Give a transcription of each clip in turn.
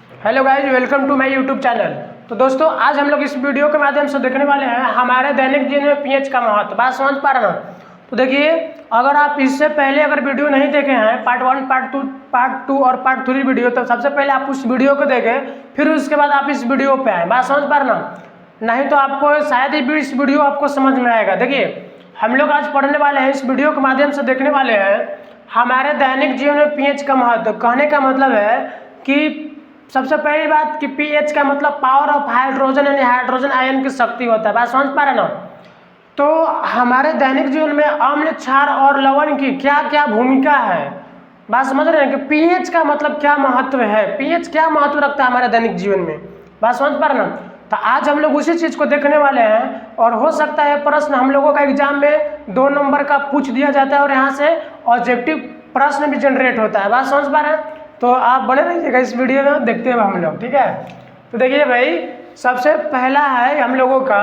Hello guys, welcome to my YouTube channel. तो दोस्तों, आज हम लोग इस वीडियो के माध्यम से देखने वाले हैं हमारे दैनिक जीवन में पीएच का महत्व। बात समझ पा रहे हैं? तो देखिए, अगर आप इससे पहले अगर वीडियो नहीं देखे हैं, पार्ट 1, पार्ट टू और पार्ट 3 वीडियो, तो सबसे पहले आप उस वीडियो को देखें, फिर उसके बाद आप इस वीडियो पे आए। बात समझ पा रहे हैं? नहीं तो आपको शायद ही इस वीडियो आपको समझ में आएगा। देखिए, हम लोग आज पढ़ने वाले हैं, इस वीडियो के माध्यम से देखने वाले हैं हमारे दैनिक जीवन में पीएच का महत्व। कहने का मतलब है कि सबसे पहली बात कि पीएच का मतलब पावर ऑफ हाइड्रोजन यानी हाइड्रोजन आयन की शक्ति होता है। बात समझ पा रहे ना? तो हमारे दैनिक जीवन में अम्ल, क्षार और लवण की क्या क्या भूमिका है, बात समझ रहे हैं कि पीएच का मतलब क्या महत्व है, पीएच क्या महत्व रखता है हमारे दैनिक जीवन में। बात समझ पा रहे ना? तो आज हम लोग उसी चीज को देखने वाले हैं और हो सकता है प्रश्न हम लोगों का एग्जाम में 2 नंबर का पूछ दिया जाता है और यहाँ से ऑब्जेक्टिव प्रश्न भी जनरेट होता है। बात समझ पा रहे हैं? तो आप बने रहिएगा इस वीडियो में, देखते हैं हम लोग, ठीक है। तो देखिए भाई, सबसे पहला है हम लोगों का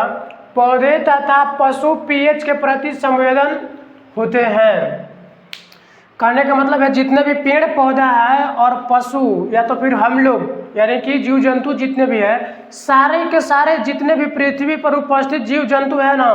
पौधे तथा पशु पीएच के प्रति संवेदन होते हैं। कहने का मतलब है जितने भी पेड़ पौधा है और पशु या तो फिर हम लोग यानी कि जीव जंतु जितने भी है, सारे के सारे जितने भी पृथ्वी पर उपस्थित जीव जंतु है ना,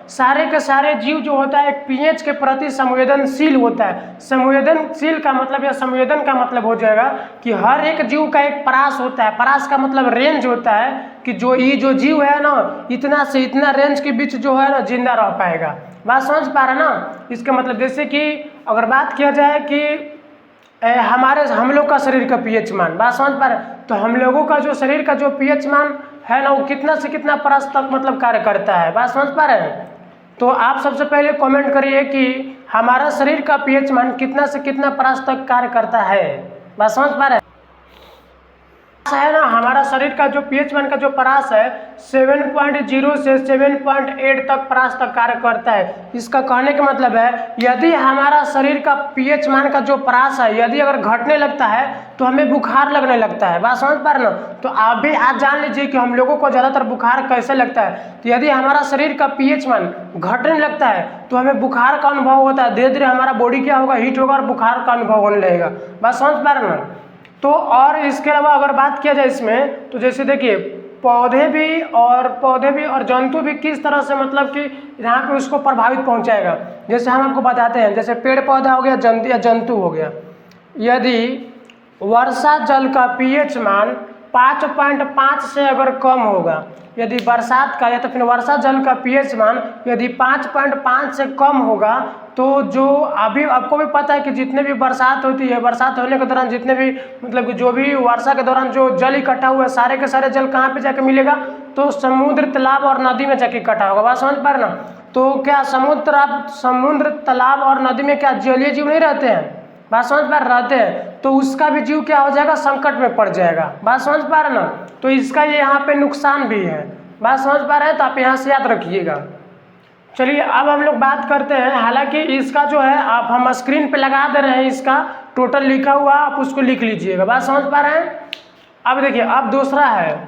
सारे के सारे जीव जो होता है एक पीएच के प्रति संवेदनशील होता है। संवेदनशील का मतलब या संवेदन का मतलब हो जाएगा कि हर एक जीव का एक परास होता है। परास का मतलब रेंज होता है कि जो जीव है ना, इतना से इतना रेंज के बीच जो है ना जिंदा रह पाएगा। बात समझ पा रहे ना? इसका मतलब जैसे कि अगर बात किया जाए कि हम लोग का शरीर का पीएच मान, बात समझ पा रहे, तो हम लोगों का जो शरीर का जो पीएच मान है ना, वो कितना से कितना परस तक मतलब कार्य करता है। बात समझ पा रहे हैं? तो आप सबसे पहले कमेंट करिए कि हमारा शरीर का पीएच मान कितना से कितना परस तक कार्य करता है। बात समझ पा रहे हैं? है ना, हमारा शरीर का जो पीएच मान का जो परास है 7.0 से 7.8 तक परास तक कार्य करता है। इसका कहने का मतलब है यदि हमारा शरीर का पीएच मान का जो परास है यदि अगर घटने लगता है तो हमें बुखार लगने लगता है। बात समझ पा रहे ना? तो आप भी आज जान लीजिए कि हम लोगों को ज़्यादातर बुखार कैसे लगता है। तो यदि हमारा शरीर का पीएच मान घटने लगता है तो हमें बुखार का अनुभव होता है। धीरे धीरे हमारा बॉडी क्या होगा, हीट होगा और बुखार का अनुभव होने लगेगा। बात समझ पा रहे ना? तो और इसके अलावा अगर बात किया जाए इसमें, तो जैसे देखिए पौधे भी और जंतु भी किस तरह से मतलब कि यहाँ पे उसको प्रभावित पहुँचाएगा। जैसे हम आपको बताते हैं, जैसे पेड़ पौधा हो गया, जंतु हो गया। यदि वर्षा जल का पीएच मान 5.5 से अगर कम होगा, यदि बरसात का या तो फिर वर्षा जल का पीएच मान यदि 5.5 से कम होगा, तो जो अभी आपको भी पता है कि जितने भी बरसात होती है, बरसात होने के दौरान जितने भी मतलब कि जो भी वर्षा के दौरान जो जल इकट्ठा हुआ है, सारे के सारे जल कहाँ पे जाके मिलेगा, तो समुद्र, तालाब और नदी में जाके इकट्ठा होगा। बात समझ पा रहे ना? तो क्या समुद्र, तालाब और नदी में क्या जलीय जीव नहीं रहते हैं? बात समझ पा रहते हैं, तो उसका भी जीव क्या हो जाएगा, संकट में पड़ जाएगा। बात समझ पा रहे ना? तो इसका ये यहाँ पे नुकसान भी है। बात समझ पा रहे हैं? तो आप यहाँ से याद रखिएगा। चलिए अब हम लोग बात करते हैं, हालांकि इसका जो है आप हम स्क्रीन पे लगा दे रहे हैं, इसका टोटल लिखा हुआ, आप उसको लिख लीजिएगा। बात समझ पा रहे हैं? अब देखिए, अब दूसरा है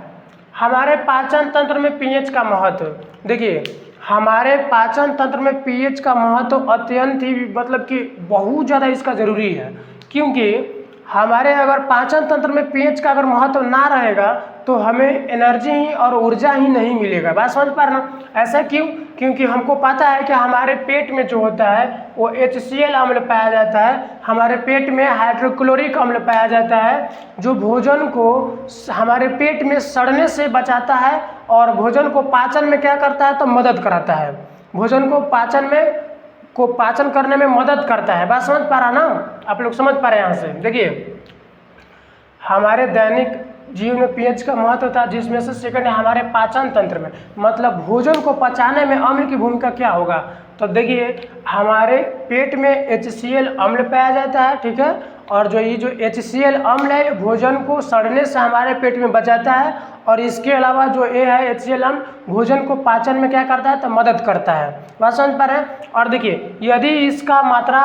हमारे पाचन तंत्र में पीएच का महत्व। देखिए, हमारे पाचन तंत्र में पीएच का महत्व अत्यंत ही मतलब कि बहुत ज़्यादा इसका ज़रूरी है, क्योंकि हमारे अगर पाचन तंत्र में पीएच का अगर महत्व ना रहेगा तो हमें एनर्जी ही और ऊर्जा ही नहीं मिलेगा। बात समझ पा रहे ना? ऐसा क्यों? क्योंकि हमको पता है कि हमारे पेट में जो होता है वो HCl अम्ल पाया जाता है, हमारे पेट में हाइड्रोक्लोरिक अम्ल पाया जाता है, जो भोजन को हमारे पेट में सड़ने से बचाता है और भोजन को पाचन में क्या करता है, तो मदद कराता है। भोजन को पाचन करने में मदद करता है। बात समझ पा रहा ना? आप लोग समझ पा रहे हैं? यहाँ से देखिए, हमारे दैनिक जीवन में पीएच का महत्व होता है, जिसमें से सेकंड है हमारे पाचन तंत्र में, मतलब भोजन को पचाने में अम्ल की भूमिका क्या होगा। तो देखिए, हमारे पेट में HCl अम्ल पाया जाता है, ठीक है, और जो HCl अम्ल है भोजन को सड़ने से हमारे पेट में बचाता है, और इसके अलावा जो ए है HCl अम्ल भोजन को पाचन में क्या करता है, तो मदद करता है। बात समझ पा रहे हैं? और देखिए, यदि इसका मात्रा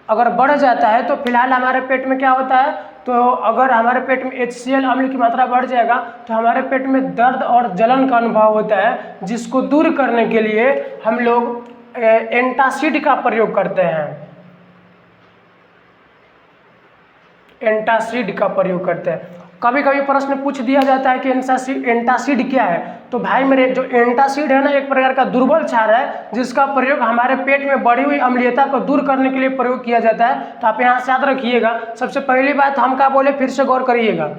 अगर बढ़ जाता है तो फिलहाल हमारे पेट में क्या होता है, तो अगर हमारे पेट में HCl अम्ल की मात्रा बढ़ जाएगा तो हमारे पेट में दर्द और जलन का अनुभव होता है, जिसको दूर करने के लिए हम लोग एंटासिड का प्रयोग करते हैं। एंटासिड का प्रयोग करते हैं। कभी कभी प्रश्न पूछ दिया जाता है कि एंटासिड क्या है। तो भाई मेरे, जो एंटासिड है ना, एक प्रकार का दुर्बल क्षार है जिसका प्रयोग हमारे पेट में बढ़ी हुई अम्लीयता को दूर करने के लिए प्रयोग किया जाता है। तो आप यहाँ से याद रखिएगा। सबसे पहली बात हम क्या बोले, फिर से गौर करिएगा।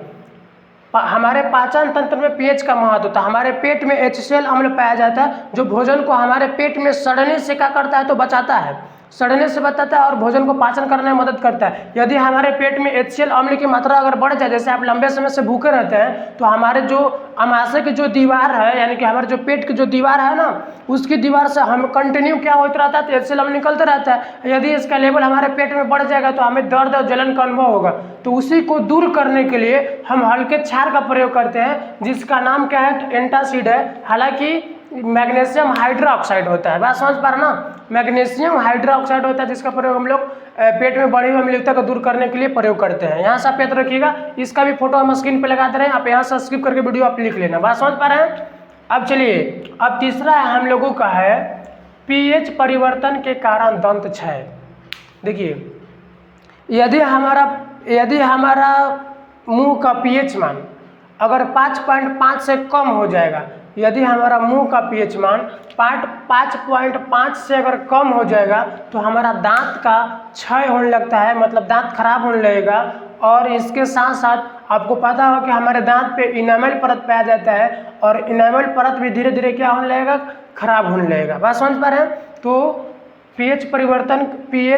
हमारे पाचन तंत्र में पीएच का महत्व होता है। हमारे पेट में HCl अम्ल पाया जाता है जो भोजन को हमारे पेट में सड़ने से क्या करता है, तो बचाता है, सड़ने से बचाता है और भोजन को पाचन करने में मदद करता है। यदि हमारे पेट में HCl अम्ल की मात्रा अगर बढ़ जाए, जैसे आप लंबे समय से भूखे रहते हैं, तो हमारे जो अमाशय की जो दीवार है, यानी कि हमारे जो पेट की जो दीवार है ना, उसकी दीवार से हम कंटिन्यू क्या होता रहता है, तो HCl अम्ल निकलता रहता है। यदि इसका लेवल हमारे पेट में बढ़ जाएगा तो हमें दर्द और जलन का अनुभव होगा। तो उसी को दूर करने के लिए हम हल्के क्षार का प्रयोग करते हैं जिसका नाम क्या है, तो एंटासिड है। हालांकि मैग्नीशियम हाइड्रोक्साइड होता है, बात समझ पा रहे ना, मैग्नीशियम हाइड्रोक्साइड होता है जिसका प्रयोग हम लोग पेट में बढ़ी हुई अम्लीयता को दूर करने के लिए प्रयोग करते हैं। यहाँ से आप याद रखिएगा। इसका भी फोटो हम स्क्रीन पे लगा दे रहे हैं, आप यहाँ से स्किप करके वीडियो आप लिख लेना, बात समझ पा रहे हैं। अब चलिए, अब तीसरा है हम लोगों का है पीएच परिवर्तन के कारण दंत क्षय। देखिए, यदि हमारा मुंह का पीएच मान अगर 5.5 से कम हो जाएगा, यदि हमारा मुंह का पीएच मान 5.5 से अगर कम हो जाएगा तो हमारा दांत का क्षय होने लगता है, मतलब दांत खराब होने लगेगा। और इसके साथ साथ आपको पता होगा कि हमारे दांत पे इनामल परत पाया जाता है और इनामल परत भी धीरे धीरे क्या होने लगेगा, खराब होने लगेगा। बात समझ पा रहे हैं। तो पीएच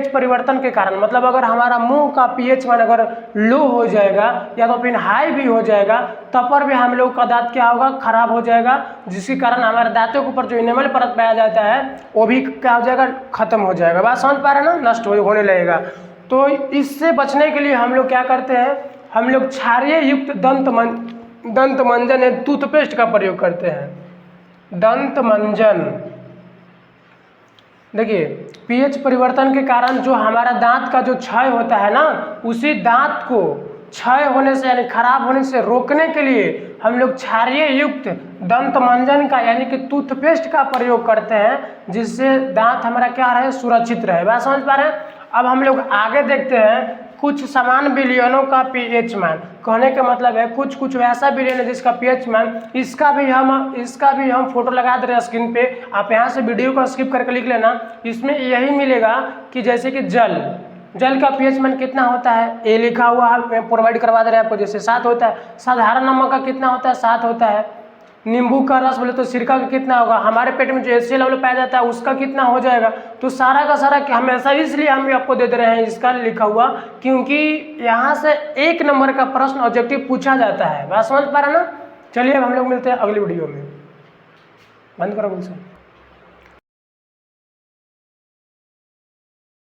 परिवर्तन के कारण, मतलब अगर हमारा मुंह का पीएच मान अगर लो हो जाएगा या तो फिर हाई भी हो जाएगा, तब पर भी हम लोग का दांत क्या होगा, खराब हो जाएगा, जिसके कारण हमारे दांतों के ऊपर जो इनेमल परत पाया जाता है वो भी क्या हो जाएगा, खत्म हो जाएगा। बात समझ पा रहे हैं ना, नष्ट होने लगेगा। तो इससे बचने के लिए हम लोग क्या करते हैं, हम लोग क्षारीय युक्त दंत मंजन टूथपेस्ट का प्रयोग करते हैं, दंत मंजन। देखिए, पीएच परिवर्तन के कारण जो हमारा दांत का जो क्षय होता है ना, उसी दांत को क्षय होने से यानी खराब होने से रोकने के लिए हम लोग क्षारीय युक्त दंत मंजन का यानी कि टूथपेस्ट का प्रयोग करते हैं, जिससे दांत हमारा क्या रहे, सुरक्षित रहे। बात समझ पा रहे हैं। अब हम लोग आगे देखते हैं कुछ समान विलयनों का पीएच मान। कहने का मतलब है कुछ वैसा विलयन है जिसका पीएच मान, इसका भी हम फोटो लगा दे रहे हैं स्क्रीन पे, आप यहाँ से वीडियो को स्किप करके लिख लेना। इसमें यही मिलेगा कि जैसे कि जल का पीएच मान कितना होता है, ये लिखा हुआ है, प्रोवाइड करवा दे रहे हैं आपको। जैसे 7 होता है। साधारण नमक का कितना होता है, 7 होता है। नींबू का रस बोले तो सिरका का कितना होगा, हमारे पेट में जो HCl अम्ल पाया जाता है उसका कितना हो जाएगा। तो सारा का सारा हमेशा इसलिए हम आपको दे दे रहे हैं इसका लिखा हुआ, क्योंकि यहाँ से 1 नंबर का प्रश्न ऑब्जेक्टिव पूछा जाता है। बात समझ पा रहे ना। चलिए अब हम लोग मिलते हैं अगली वीडियो में। बंद करो बोल से।